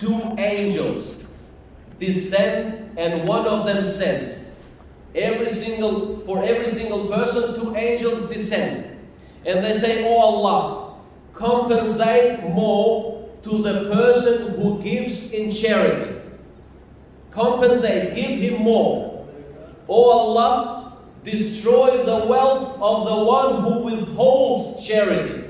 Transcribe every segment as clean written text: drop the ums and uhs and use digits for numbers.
two angels descend, and one of them says, for every single person, two angels descend. And they say, "Oh Allah, compensate more to the person who gives in charity. Compensate, give him more. Oh Allah, destroy the wealth of the one who withholds charity."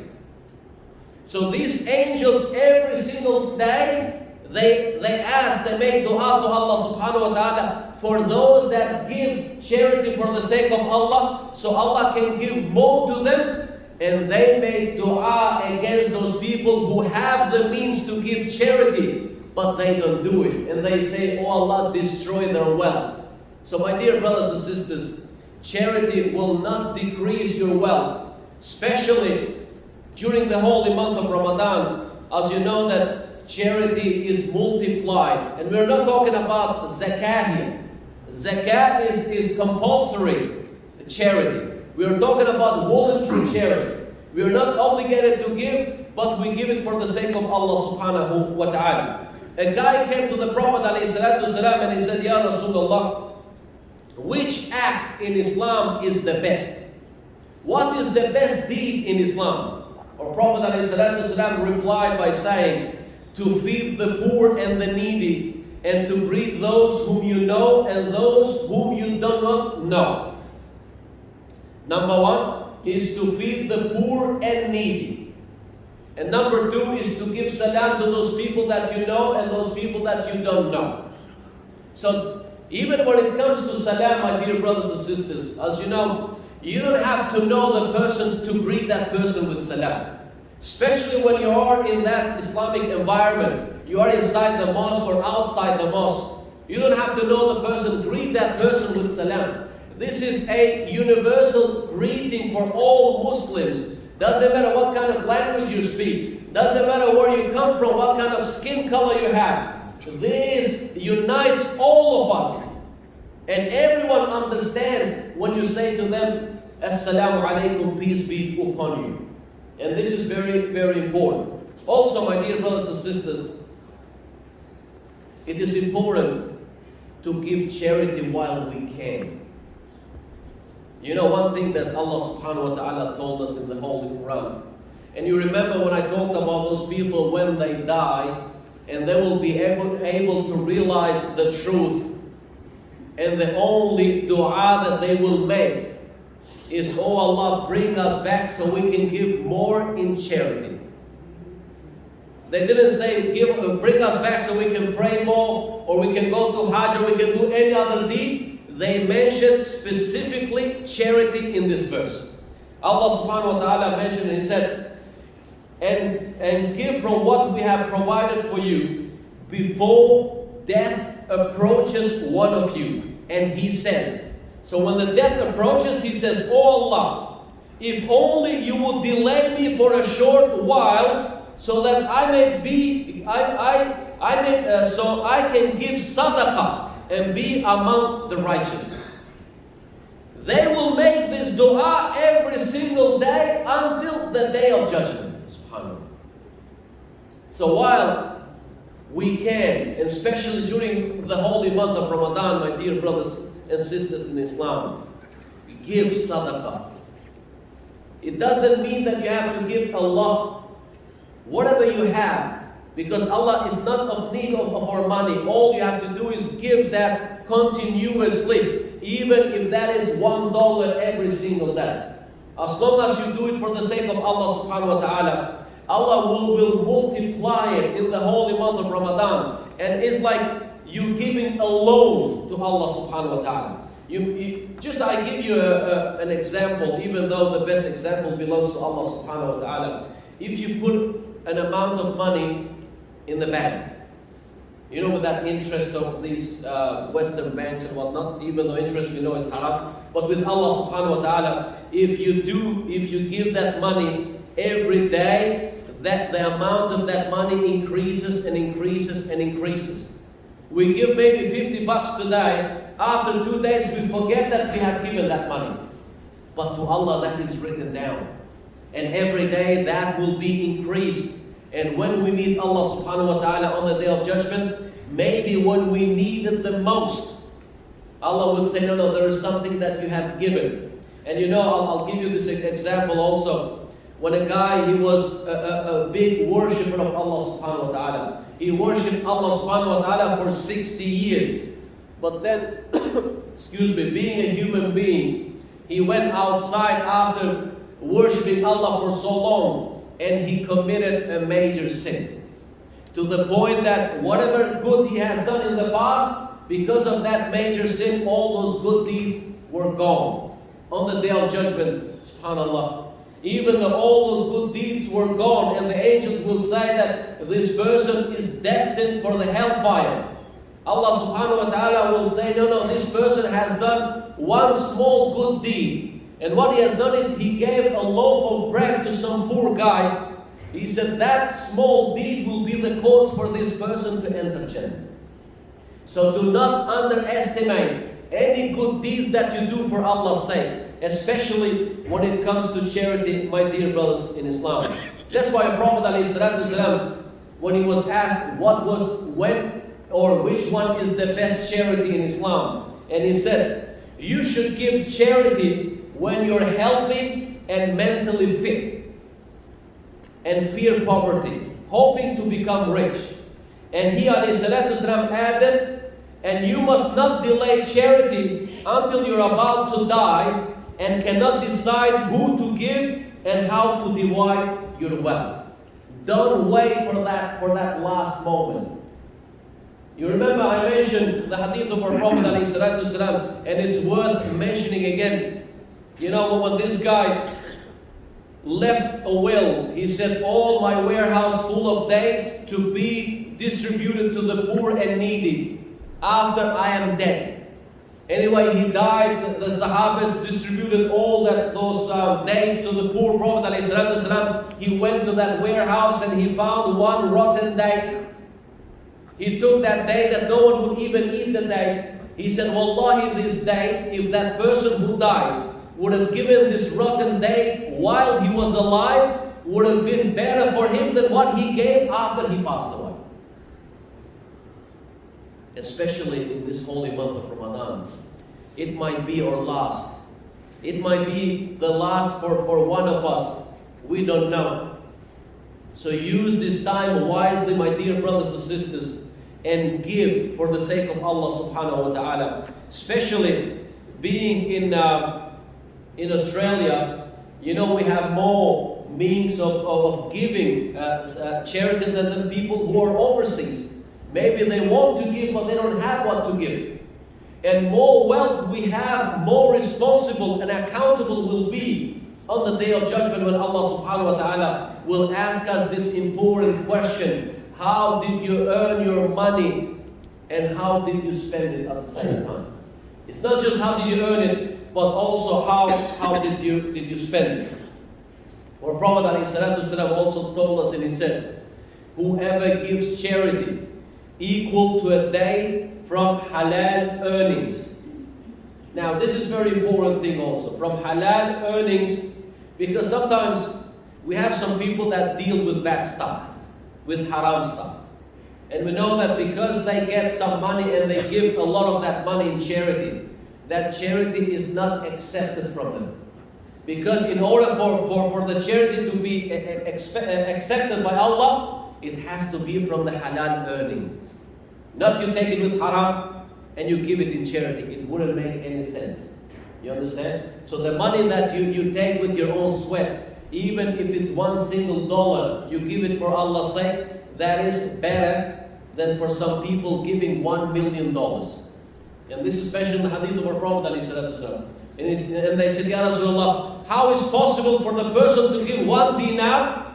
So these angels every single day, they ask, they make dua to Allah subhanahu wa ta'ala for those that give charity for the sake of Allah, so Allah can give more to them. And they make dua against those people who have the means to give charity, but they don't do it. And they say, "Oh Allah, destroy their wealth." So my dear brothers and sisters, charity will not decrease your wealth, especially during the holy month of Ramadan. As you know that charity is multiplied. And we're not talking about zakah here. Zakah is compulsory charity. We are talking about voluntary charity. We are not obligated to give, but we give it for the sake of Allah subhanahu wa ta'ala. A guy came to the Prophet ﷺ and he said, "Ya Rasulullah, which act in Islam is the best? What is the best deed in Islam?" Our Prophet ﷺ replied by saying, "To feed the poor and the needy, and to greet those whom you know and those whom you do not know." Number one is to feed the poor and needy. And number two is to give salam to those people that you know and those people that you don't know. So even when it comes to salam, my dear brothers and sisters, as you know, you don't have to know the person to greet that person with salam. Especially when you are in that Islamic environment. You are inside the mosque or outside the mosque. You don't have to know the person, greet that person with salam. This is a universal greeting for all Muslims. Doesn't matter what kind of language you speak. Doesn't matter where you come from, what kind of skin color you have. This unites all of us. And everyone understands when you say to them, "Assalamu alaikum, peace be upon you." And this is very, very important. Also, my dear brothers and sisters, it is important to give charity while we can. You know one thing that Allah subhanahu wa ta'ala told us in the Holy Quran. And you remember when I talked about those people when they die, and they will be able to realize the truth. And the only dua that they will make is, "Oh Allah, bring us back so we can give more in charity." They didn't say, "Bring us back so we can pray more, or we can go to Hajj, or we can do any other deed." They mentioned specifically charity in this verse. Allah subhanahu wa ta'ala mentioned, He said, and give from what we have provided for you before death approaches one of you. And he says, so when the death approaches, he says, "Oh Allah, if only you would delay me for a short while, so that so I can give sadaqah and be among the righteous." They will make this dua every single day until the day of judgment. SubhanAllah. So while we can, especially during the holy month of Ramadan, my dear brothers and sisters in Islam, give sadaqah. It doesn't mean that you have to give a lot. Whatever you have, because Allah is not of need of our money. All you have to do is give that continuously, even if that is $1 every single day. As long as you do it for the sake of Allah subhanahu wa ta'ala, Allah will multiply it in the holy month of Ramadan. And it's like you giving a loan to Allah subhanahu wa ta'ala. I give you an example, even though the best example belongs to Allah subhanahu wa ta'ala. If you put an amount of money in the bank, you know, with that interest of these Western banks and whatnot, even though interest we know is haram, but with Allah subhanahu wa ta'ala, if you give that money every day, that the amount of that money increases and increases and increases. We give maybe $50 today. After 2 days, we forget that we have given that money. But to Allah, that is written down. And every day, that will be increased. And when we meet Allah subhanahu wa ta'ala on the day of judgment, maybe when we need it the most, Allah would say, no, no, there is something that you have given. And you know, I'll give you this example also. When a guy, he was a big worshipper of Allah subhanahu wa ta'ala. He worshipped Allah subhanahu wa ta'ala for 60 years. But then, excuse me, being a human being, he went outside after worshipping Allah for so long, and he committed a major sin. To the point that whatever good he has done in the past, because of that major sin, all those good deeds were gone. On the day of judgment, subhanAllah, even though all those good deeds were gone, and the angels will say that this person is destined for the hellfire. Allah subhanahu wa ta'ala will say, no, no, this person has done one small good deed. And what he has done is he gave a loaf of bread to some poor guy. He said that small deed will be the cause for this person to enter Jannah. So do not underestimate any good deeds that you do for Allah's sake, especially when it comes to charity, my dear brothers in Islam. That's why Prophet ﷺ, when he was asked which one is the best charity in Islam, and he said, you should give charity when you're healthy and mentally fit, and fear poverty, hoping to become rich. And he ﷺ added, and you must not delay charity until you're about to die and cannot decide who to give and how to divide your wealth. Don't wait for that last moment. You remember I mentioned the hadith of our Prophet ﷺ, and it's worth mentioning again. You know, when this guy left a will, he said, all my warehouse full of dates to be distributed to the poor and needy after I am dead. Anyway, he died. The Sahabas distributed all those dates to the poor. Prophet ﷺ, he went to that warehouse and he found one rotten date. He took that date that no one would even eat the date. He said, Wallahi, this date, if that person who died would have given this rotten date while he was alive, would have been better for him than what he gave after he passed away. Especially in this holy month of Ramadan. It might be our last. It might be the last for one of us. We don't know. So use this time wisely, my dear brothers and sisters, and give for the sake of Allah subhanahu wa ta'ala. Especially being in Australia, you know, we have more means of giving charity than the people who are overseas. Maybe they want to give, but they don't have what to give. And more wealth we have, more responsible and accountable we'll be on the day of judgment, when Allah subhanahu wa ta'ala will ask us this important question: how did you earn your money and how did you spend it at the same time? It's not just how did you earn it, but also how did you spend it. Our Prophet ﷺ also told us, and he said, whoever gives charity equal to a day from halal earnings. Now this is very important thing also, from halal earnings, because sometimes we have some people that deal with bad stuff, with haram stuff. And we know that because they get some money and they give a lot of that money in charity, that charity is not accepted from them. Because in order for the charity to be accepted by Allah, it has to be from the halal earning. Not you take it with haram and you give it in charity. It wouldn't make any sense. You understand? So the money that you take with your own sweat, even if it's $1 single, you give it for Allah's sake, that is better than for some people giving $1 million. And this is mentioned in the hadith of our Prophet ﷺ. And they said, Ya Rasulullah, how is possible for the person to give 1 dinar?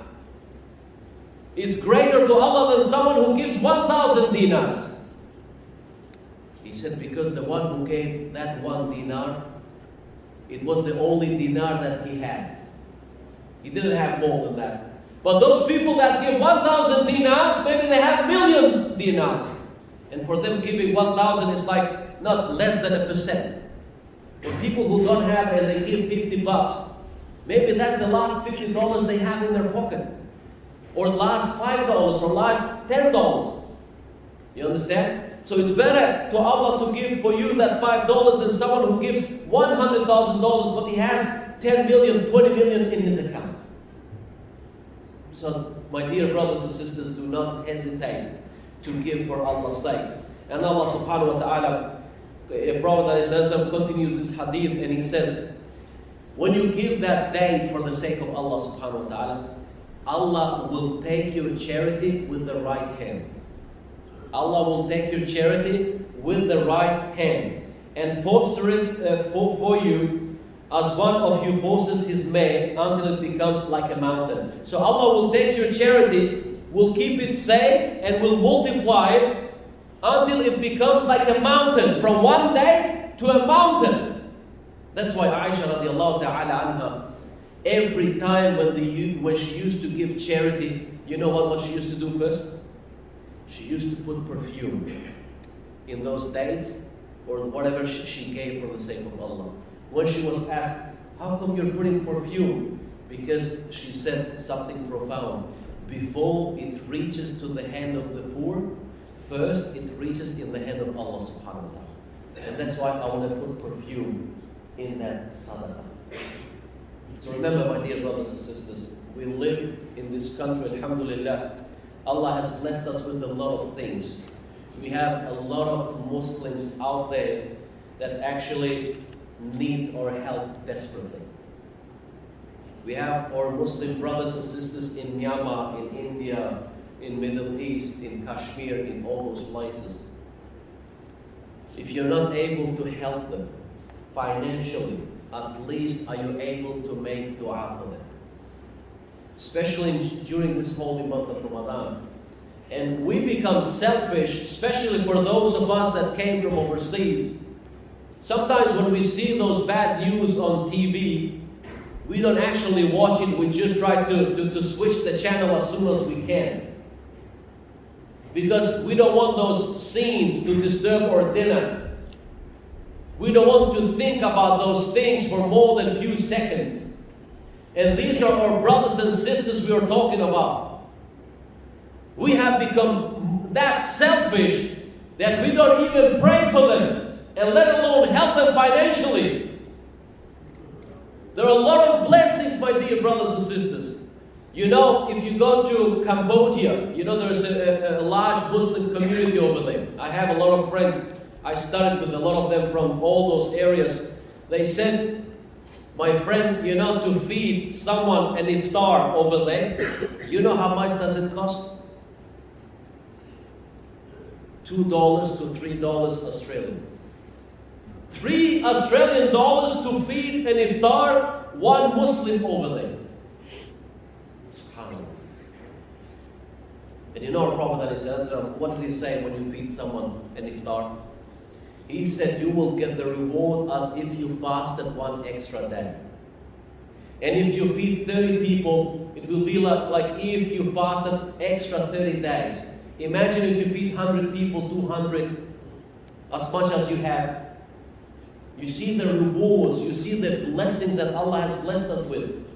It's greater to Allah than someone who gives 1,000 dinars. He said, because the one who gave that 1 dinar, it was the only dinar that he had. He didn't have more than that. But those people that give 1,000 dinars, maybe they have 1,000,000 dinars. And for them giving 1,000 is like not less than 1%. For people who don't have and they give $50, maybe that's the last $50 they have in their pocket. or last $5 or last $10. You understand? So it's better to Allah to give for you that $5 than someone who gives $100,000 but he has 10 million, 20 million in his account. So my dear brothers and sisters, do not hesitate to give for Allah's sake. And Allah subhanahu wa ta'ala, Prophet continues this hadith and he says, when you give that date for the sake of Allah subhanahu wa ta'ala, Allah will take your charity with the right hand. Allah will take your charity with the right hand and foster it for you as one of you fosters his mate until it becomes like a mountain. So Allah will take your charity, will keep it safe and will multiply it until it becomes like a mountain, from one day to a mountain. That's why Aisha radiallahu ta'ala anha, every time when she used to give charity, you know what she used to do first? She used to put perfume in those dates or whatever she gave for the sake of Allah. When she was asked, how come you're putting perfume? Because she said something profound. Before it reaches to the hand of the poor, first it reaches in the hand of Allah subhanahu wa ta'ala. And that's why I want to put perfume in that sadaqah. So remember, my dear brothers and sisters, we live in this country, alhamdulillah. Allah has blessed us with a lot of things. We have a lot of Muslims out there that actually needs our help desperately. We have our Muslim brothers and sisters in Myanmar, in India, in Middle East, in Kashmir, in all those places. If you're not able to help them financially, at least are you able to make dua for them? Especially during this holy month of Ramadan. And we become selfish, especially for those of us that came from overseas. Sometimes when we see those bad news on TV, we don't actually watch it, we just try to switch the channel as soon as we can. Because we don't want those scenes to disturb our dinner. We don't want to think about those things for more than a few seconds. And these are our brothers and sisters we are talking about. We have become that selfish that we don't even pray for them, and let alone help them financially. There are a lot of blessings, my dear brothers and sisters. You know, if you go to Cambodia, you know there's a large Muslim community over there. I have a lot of friends. I studied with a lot of them from all those areas. They said, my friend, you know, to feed someone an iftar over there, you know how much does it cost? $2 to $3 Australian. $3 Australian to feed an iftar, one Muslim over there. SubhanAllah. And you know our Prophet, what did he say when you feed someone an iftar? He said you will get the reward as if you fasted one extra day. And if you feed 30 people, it will be like if you fasted extra 30 days. Imagine if you feed 100 people, 200, as much as you have. You see the rewards, you see the blessings that Allah has blessed us with.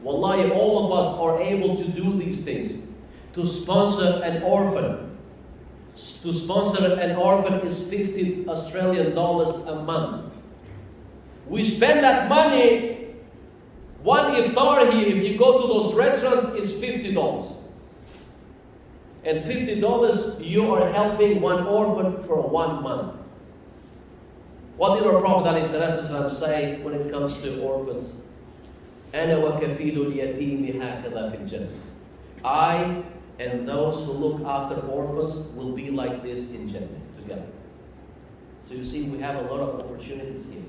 Wallahi, all of us are able to do these things. To sponsor an orphan. To sponsor an orphan is $50 Australian a month. We spend that money, one iftar here, if you go to those restaurants, is $50. And $50, you are helping one orphan for 1 month. What did our Prophet ﷺ say when it comes to orphans? أَنَا وَكَفِيلُ الْيَتِيمِ هَكَذَا فِي الْجَنَّةِ. I and those who look after orphans will be like this in Jannah together. So you see, we have a lot of opportunities here.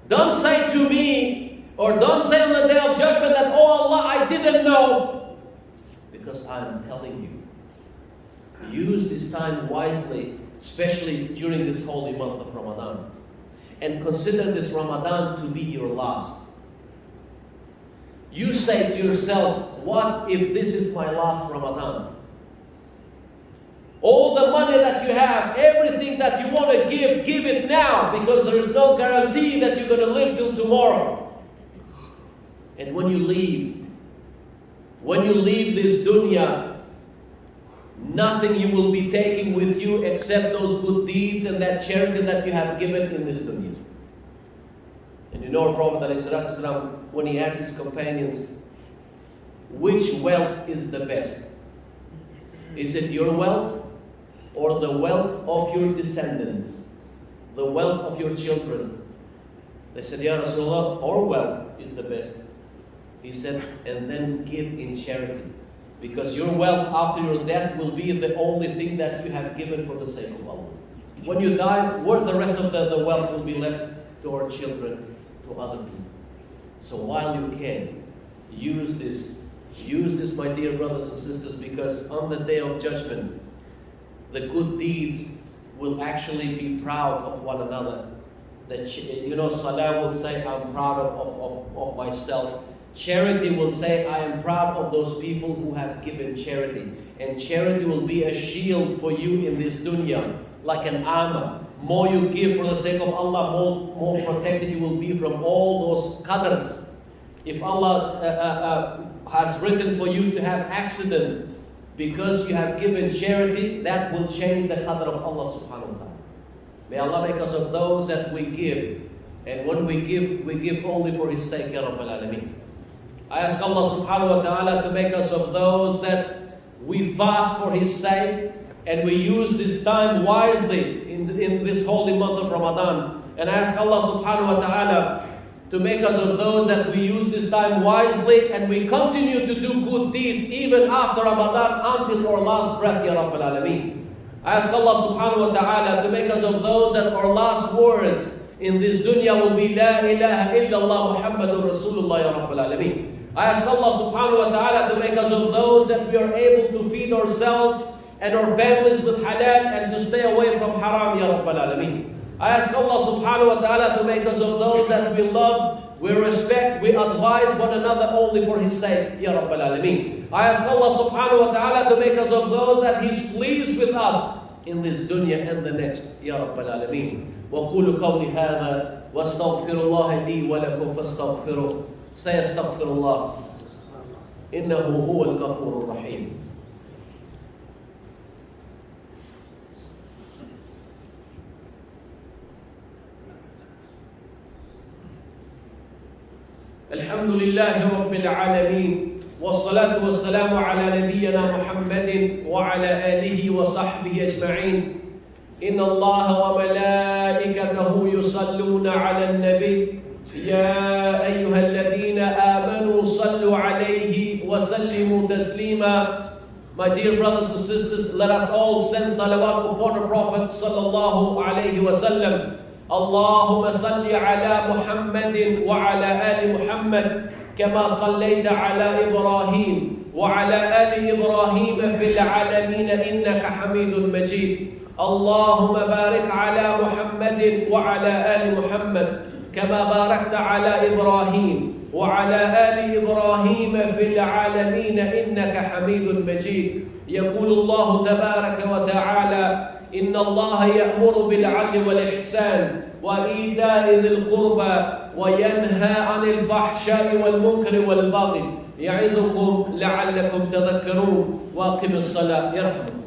Don't say to me, or don't say on the day of judgment that, oh Allah, I didn't know. Because I'm telling you, use this time wisely, especially during this holy month of Ramadan. And consider this Ramadan to be your last. You say to yourself, what if this is my last Ramadan? All the money that you have, everything that you want to give it now, because there is no guarantee that you're going to live till tomorrow. And when you leave, when you leave this dunya, nothing you will be taking with you except those good deeds and that charity that you have given in this dunya. And you know our Prophet ﷺ, when he asked his companions, which wealth is the best? Is it your wealth or the wealth of your descendants? The wealth of your children? They said, Ya Rasulullah, our wealth is the best. He said, and then give in charity. Because your wealth after your death will be the only thing that you have given for the sake of Allah. When you die, where the rest of the wealth will be left? To our children, to other people. So while you can, use this, my dear brothers and sisters, because on the day of judgment, the good deeds will actually be proud of one another. That, you know, Salah will say, I'm proud of myself. Charity will say, I am proud of those people who have given charity. And charity will be a shield for you in this dunya, like an armor. More you give for the sake of Allah, more protected you will be from all those qadrs. If Allah has written for you to have accident because you have given charity, that will change the qadr of Allah subhanahu wa ta'ala. May Allah make us of those that we give. And when we give only for His sake, Ya Rabbal Alameen. I ask Allah subhanahu wa ta'ala to make us of those that we fast for His sake and we use this time wisely in this holy month of Ramadan. And I ask Allah subhanahu wa ta'ala to make us of those that we use this time wisely and we continue to do good deeds even after Ramadan until our last breath, Ya Rabbal Alameen. I ask Allah subhanahu wa ta'ala to make us of those that our last words in this dunya will be La ilaha illallah Muhammadur Rasulullah, Ya Rabbal Alameen. I ask Allah subhanahu wa ta'ala to make us of those that we are able to feed ourselves and our families with halal and to stay away from haram, Ya Rabbal Alameen. I ask Allah subhanahu wa ta'ala to make us of those that we love, we respect, we advise one another only for His sake, Ya Rabbal Alameen. I ask Allah subhanahu wa ta'ala to make us of those that He's pleased with us in this dunya and the next, Ya Rabbal Alameen. وَقُولُ قَوْلِ هَذَا وَاسْتَغْفِرُ اللَّهَ لِي وَلَكُمْ فَاسْتَغْفِرُوا سيستغفر الله إنه هو الغفور الرحيم. الحمد لله رب العالمين والصلاة والسلام على نبينا محمد وعلى آله وصحبه أجمعين. إن الله وملائكته يصلون على النبي يا أيها الذين آمنوا صلوا عليه وسلموا تسليما. My dear brothers and sisters, let us all send salawat upon the Prophet sallallahu alayhi wa sallam. اللهم صل على محمد وعلى آل محمد كما صليت على إبراهيم وعلى آل إبراهيم في العالمين إنك حميد مجيد. اللهم بارك على محمد وعلى آل محمد كما باركت على إبراهيم وعلى آل إبراهيم في العالمين إنك حميد مجيد. يقول الله تبارك وتعالى إن الله يأمر بالعدل والإحسان وإيتاء ذي القربى وينهى عن الفحشاء والمنكر والبغي يعظكم لعلكم تذكرون. وأقم الصلاة يرحمكم.